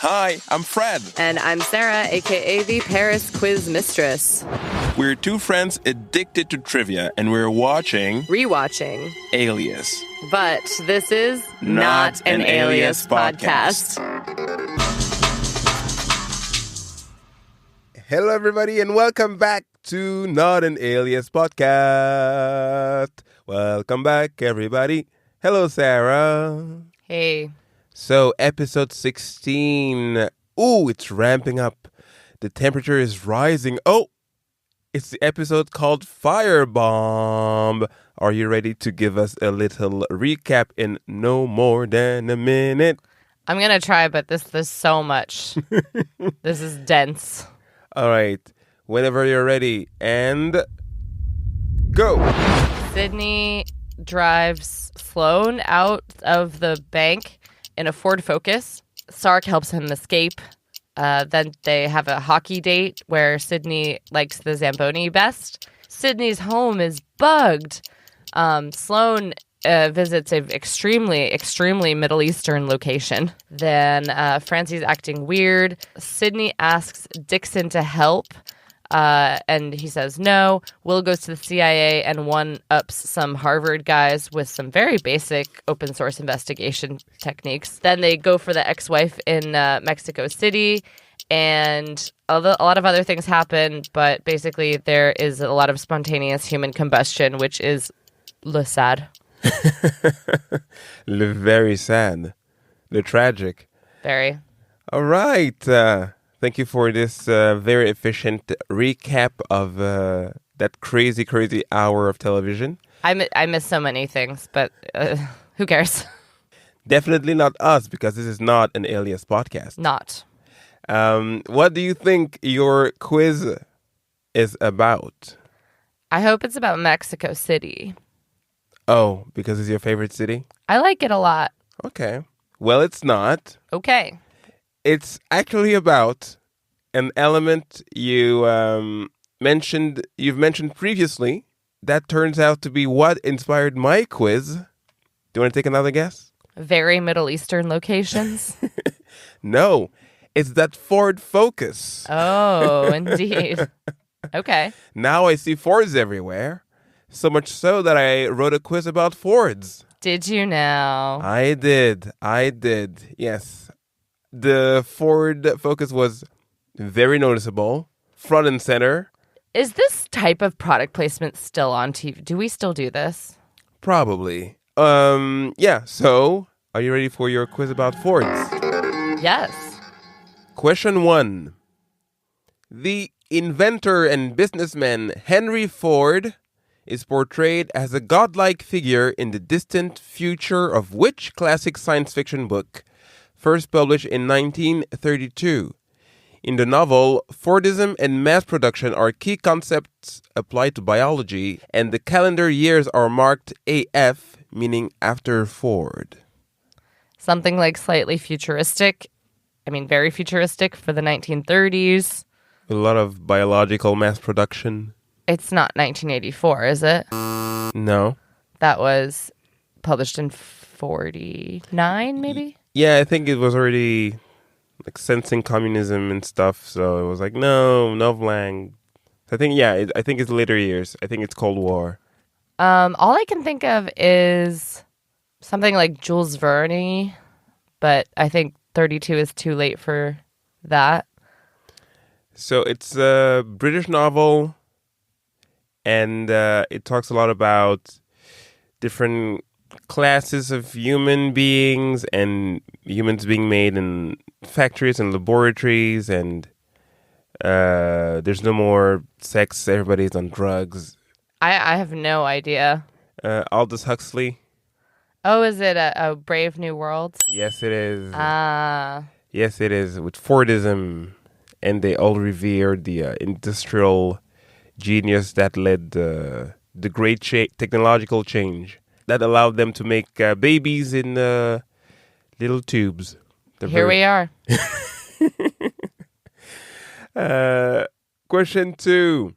Hi, I'm Fred. And I'm Sarah, aka the Paris Quiz Mistress. We're two friends addicted to trivia, and we're rewatching Alias. But this is not an Alias podcast. Hello, everybody, and welcome back to Not an Alias Podcast. Welcome back, everybody. Hello, Sarah. Hey. So, episode 16. Ooh, it's ramping up. The temperature is rising. Oh, it's the episode called Firebomb. Are you ready to give us a little recap in no more than a minute? I'm going to try, but this is so much. This is dense. All right. Whenever you're ready. And go. Sydney drives Sloan out of the bank in a Ford Focus. Sark helps him escape. Then they have a hockey date where Sydney likes the Zamboni best. Sydney's home is bugged. Sloan visits an extremely Middle Eastern location. Then Francie's acting weird. Sydney asks Dixon to help. And he says no. Will goes to the CIA and one-ups some Harvard guys with some very basic open source investigation techniques. Then they go for the ex-wife in Mexico City, and a lot of other things happen, but basically there is a lot of spontaneous human combustion, which is sad. Very sad. The tragic. Very. All right. Thank you for this very efficient recap of that crazy hour of television. I miss so many things, but who cares? Definitely not us, because this is not an Alias podcast. Not. What do you think your quiz is about? I hope it's about Mexico City. Oh, because it's your favorite city? I like it a lot. Okay. Well, it's not. Okay. It's actually about an element you've mentioned previously that turns out to be what inspired my quiz. Do you want to take another guess? Very Middle Eastern locations? No, it's that Ford Focus. Oh, indeed. Okay. Now I see Fords everywhere. So much so that I wrote a quiz about Fords. Did you now? I did. Yes. The Ford Focus was very noticeable, front and center. Is this type of product placement still on TV? Do we still do this? Probably. Yeah, so are you ready for your quiz about Fords? Yes. Question 1. The inventor and businessman Henry Ford is portrayed as a godlike figure in the distant future of which classic science fiction book? First published in 1932. In the novel, Fordism and mass production are key concepts applied to biology, and the calendar years are marked AF, meaning after Ford. Something like slightly futuristic. I mean, very futuristic for the 1930s. A lot of biological mass production. It's not 1984, is it? No. That was published in 49, maybe? Yeah, I think it was already like sensing communism and stuff, so it was like, no Vlang. I think, I think it's later years. I think it's Cold War. All I can think of is something like Jules Verne, but I think 32 is too late for that. So it's a British novel, and it talks a lot about different classes of human beings and humans being made in factories and laboratories, and there's no more sex, everybody's on drugs. I have no idea. Aldous Huxley. Oh, is it a Brave New World? Yes, it is. Ah. Yes, it is, with Fordism, and they all revered the industrial genius that led the great technological change that allowed them to make babies in little tubes. Here we are. Question 2.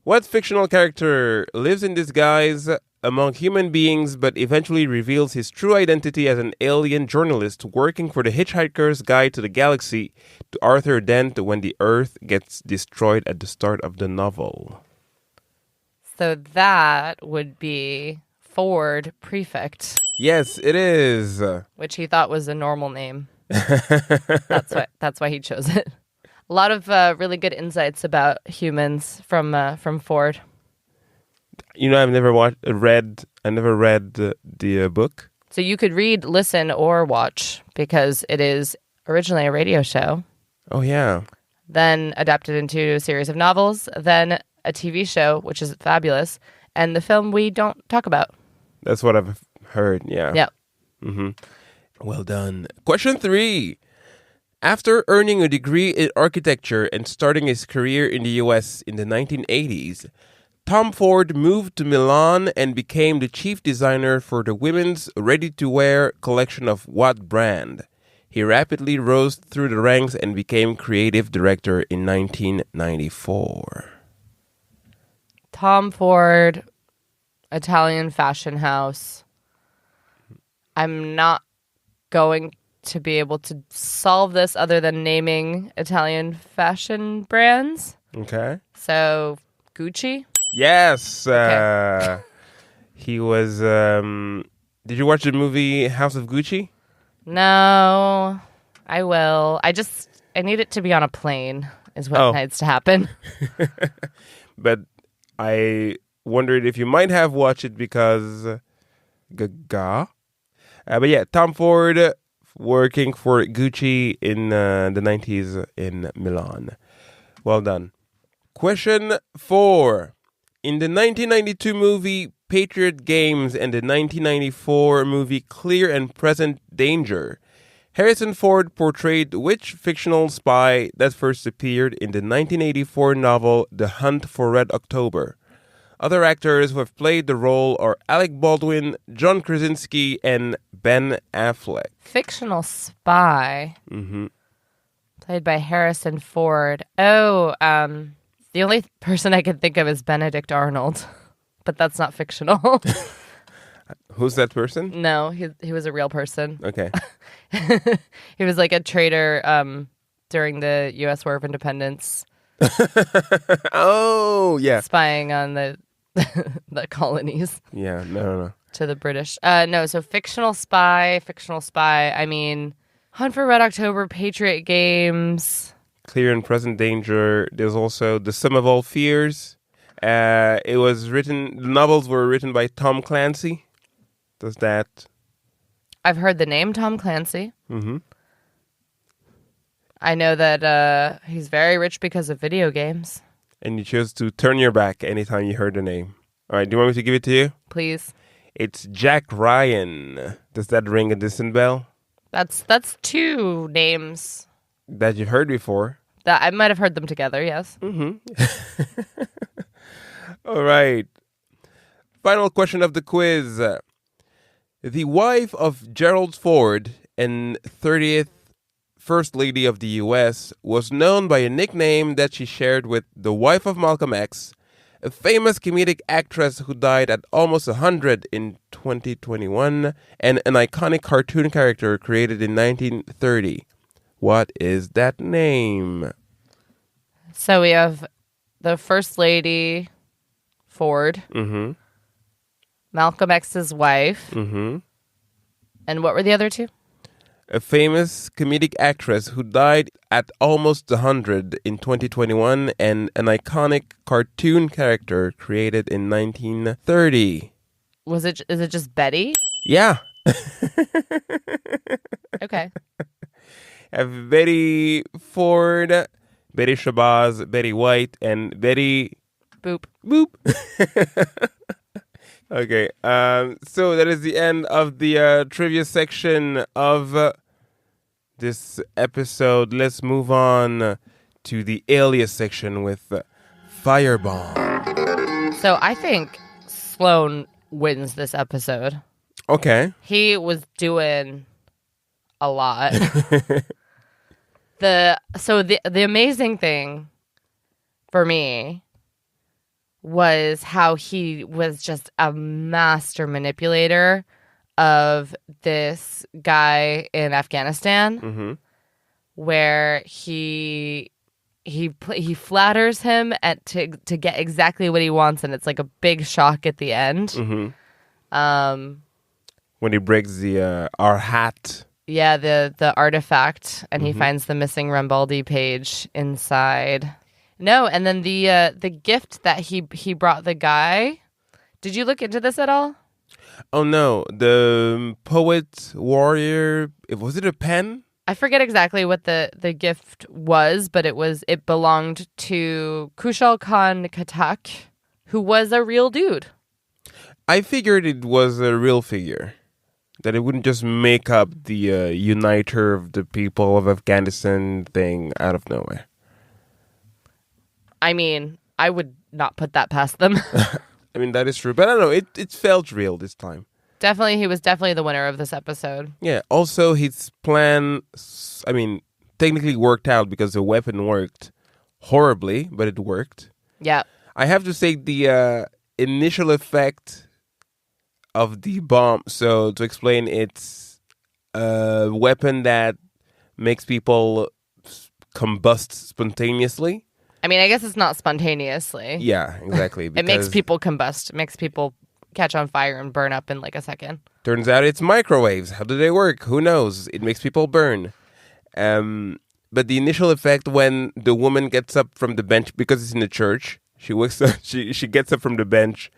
What fictional character lives in disguise among human beings, but eventually reveals his true identity as an alien journalist working for the Hitchhiker's Guide to the Galaxy to Arthur Dent when the Earth gets destroyed at the start of the novel. So that would be Ford Prefect. Yes, it is. Which he thought was a normal name. That's why he chose it. A lot of really good insights about humans from Ford. You know, I've never read the book. So you could read, listen, or watch because it is originally a radio show. Oh, yeah. Then adapted into a series of novels. Then a TV show, which is fabulous. And the film we don't talk about. That's what I've heard, yeah. Yeah. Mm-hmm. Well done. Question 3. After earning a degree in architecture and starting his career in the U.S. in the 1980s, Tom Ford moved to Milan and became the chief designer for the women's ready-to-wear collection of what brand? He rapidly rose through the ranks and became creative director in 1994. Tom Ford, Italian fashion house. I'm not going to be able to solve this other than naming Italian fashion brands. Okay. So, Gucci? Yes. Okay. He was... did you watch the movie House of Gucci? No, I will. I need it to be on a plane is what needs to happen. But I wondered if you might have watched it because... Gaga? But yeah, Tom Ford working for Gucci in the 90s in Milan. Well done. Question 4. In the 1992 movie Patriot Games and the 1994 movie Clear and Present Danger, Harrison Ford portrayed which fictional spy that first appeared in the 1984 novel The Hunt for Red October? Other actors who have played the role are Alec Baldwin, John Krasinski, and Ben Affleck. Fictional spy. Mm-hmm. Played by Harrison Ford. Oh, the only person I can think of is Benedict Arnold. But that's not fictional. Who's that person? No, he was a real person. Okay. He was like a traitor during the U.S. War of Independence. Oh, yeah. Spying on the colonies. Yeah, no. To the British. No, so fictional spy. I mean, Hunt for Red October, Patriot Games. Clear and Present Danger. There's also The Sum of All Fears. The novels were written by Tom Clancy. Does that... I've heard the name Tom Clancy. Mm-hmm. I know that he's very rich because of video games. And you chose to turn your back anytime you heard the name. All right, do you want me to give it to you? Please. It's Jack Ryan. Does that ring a distant bell? That's 2 names. That you've heard before. That I might have heard them together, yes. Mm-hmm. All right. Final question of the quiz. The wife of Gerald Ford and 30th First Lady of the U.S. was known by a nickname that she shared with the wife of Malcolm X, a famous comedic actress who died at almost 100 in 2021, and an iconic cartoon character created in 1930. What is that name? So we have the First Lady, Ford, Mm-hmm. Malcolm X's wife, Mm-hmm. and what were the other 2? A famous comedic actress who died at almost 100 in 2021, and an iconic cartoon character created in 1930. Is it just Betty? Yeah. Okay. Have Betty Ford, Betty Shabazz, Betty White, and Betty... Boop. Boop. Okay, so that is the end of the trivia section of this episode. Let's move on to the Alias section with Firebomb. So I think Sloan wins this episode. Okay. He was doing a lot. The amazing thing for me was how he was just a master manipulator of this guy in Afghanistan, Mm-hmm. where he flatters him to get exactly what he wants, and it's like a big shock at the end. Mm-hmm. When he breaks the our hat. Yeah, the artifact, and he finds the missing Rambaldi page inside. No, and then the gift that he brought the guy. Did you look into this at all? Oh no, the poet warrior. Was it a pen? I forget exactly what the gift was, but it belonged to Kushal Khan Katak, who was a real dude. I figured it was a real figure. That it wouldn't just make up the uniter of the people of Afghanistan thing out of nowhere. I mean, I would not put that past them. I mean, that is true. But I don't know, it felt real this time. Definitely, he was definitely the winner of this episode. Yeah, also his plan, I mean, technically worked out because the weapon worked horribly, but it worked. Yeah. I have to say the initial effect of the bomb, so to explain, it's a weapon that makes people combust spontaneously. I mean, I guess it's not spontaneously. Yeah, exactly. It makes people combust. It makes people catch on fire and burn up in like a second. Turns out it's microwaves. How do they work? Who knows? It makes people burn. But the initial effect when the woman gets up from the bench, because it's in the church, she wakes up, she gets up from the bench,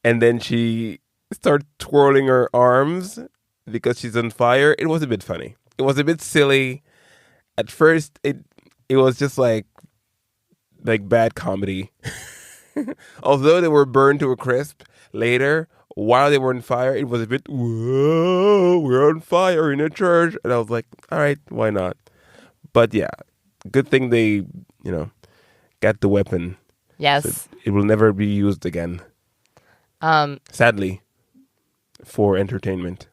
and then she starts twirling her arms because she's on fire. It was a bit funny. It was a bit silly. At first, it was just like bad comedy. Although they were burned to a crisp, later, while they were on fire, it was a bit, whoa, we're on fire in a church. And I was like, all right, why not? But yeah, good thing they, got the weapon. Yes. So it will never be used again. Sadly, for entertainment.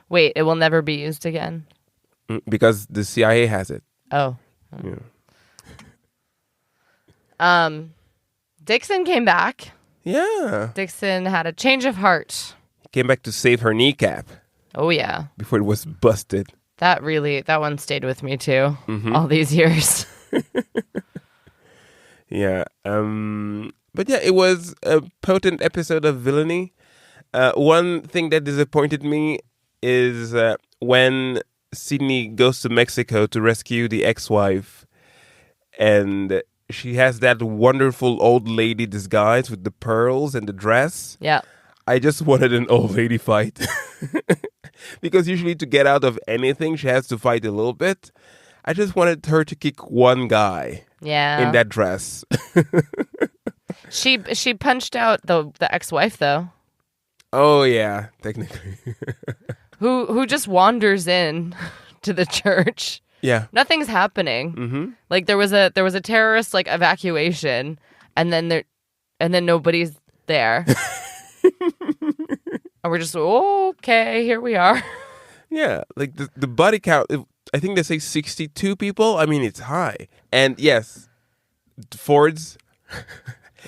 Wait, it will never be used again? Because the CIA has it. Oh. Yeah. Dixon came back. Yeah. Dixon had a change of heart. Came back to save her kneecap. Oh, yeah. Before it was busted. That one stayed with me too, all these years. Yeah. But yeah, it was a potent episode of villainy. One thing that disappointed me is when Sydney goes to Mexico to rescue the ex-wife, and she has that wonderful old lady disguise with the pearls and the dress. Yeah. I just wanted an old lady fight. Because usually to get out of anything, she has to fight a little bit. I just wanted her to kick one guy. Yeah. In that dress. She punched out the ex-wife though. Oh yeah, technically. Who just wanders in to the church. Yeah. Nothing's happening. Mm-hmm. Like there was a terrorist evacuation, and then nobody's there. And we're just, okay, here we are. Yeah, like the body count, I think they say 62 people. I mean, it's high. And yes, Fords.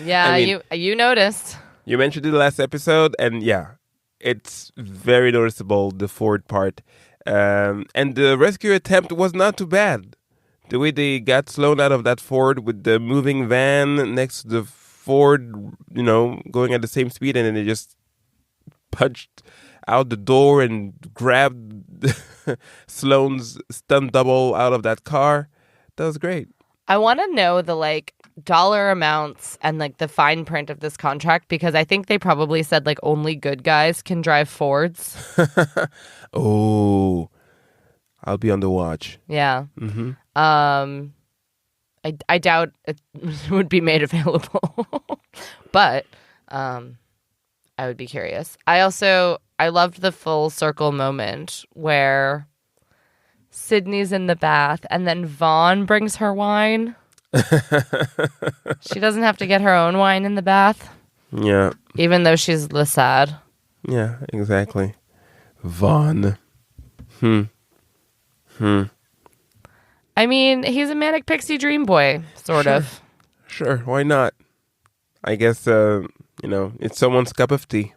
Yeah, I mean, you noticed. You mentioned it the last episode, and yeah, it's very noticeable, the Ford part. And the rescue attempt was not too bad. The way they got Sloan out of that Ford with the moving van next to the Ford, going at the same speed, and then they just punched out the door and grabbed Sloan's stunt double out of that car. That was great. I want to know the dollar amounts and the fine print of this contract, because I think they probably said only good guys can drive Fords. Oh, I'll be on the watch. Yeah. Mm-hmm. I doubt it would be made available, but I would be curious. I loved the full circle moment where Sydney's in the bath and then Vaughn brings her wine. She doesn't have to get her own wine in the bath. Yeah. Even though she's sad. Yeah, exactly. Vaughn. I mean, he's a manic pixie dream boy, sort of. Sure, why not? I guess, it's someone's cup of tea.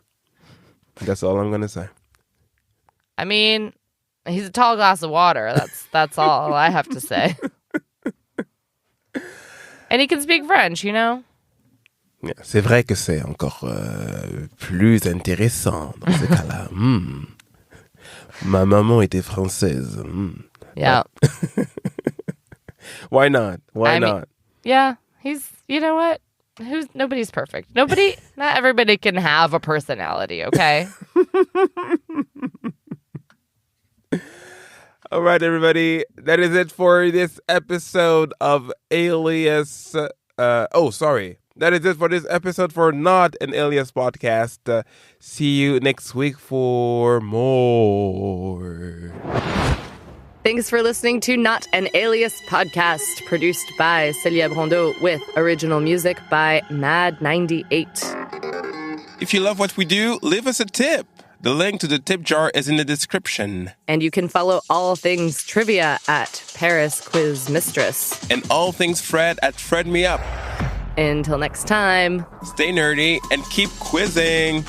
That's all I'm going to say. I mean, he's a tall glass of water. That's all I have to say. And he can speak French, Yeah, c'est vrai que c'est encore plus intéressant dans ce cas-là. Ma maman était française. Yeah. Why not? Why not? Yeah, he's, you know what? Nobody's perfect. Not everybody can have a personality, okay? All right, everybody. That is it for this episode of Alias. That is it for this episode for Not an Alias Podcast. See you next week for more. Thanks for listening to Not an Alias Podcast, produced by Celia Brondeau with original music by Mad98. If you love what we do, leave us a tip. The link to the tip jar is in the description. And you can follow all things trivia at Paris Quiz Mistress. And all things Fred at Fred Me Up. Until next time. Stay nerdy and keep quizzing.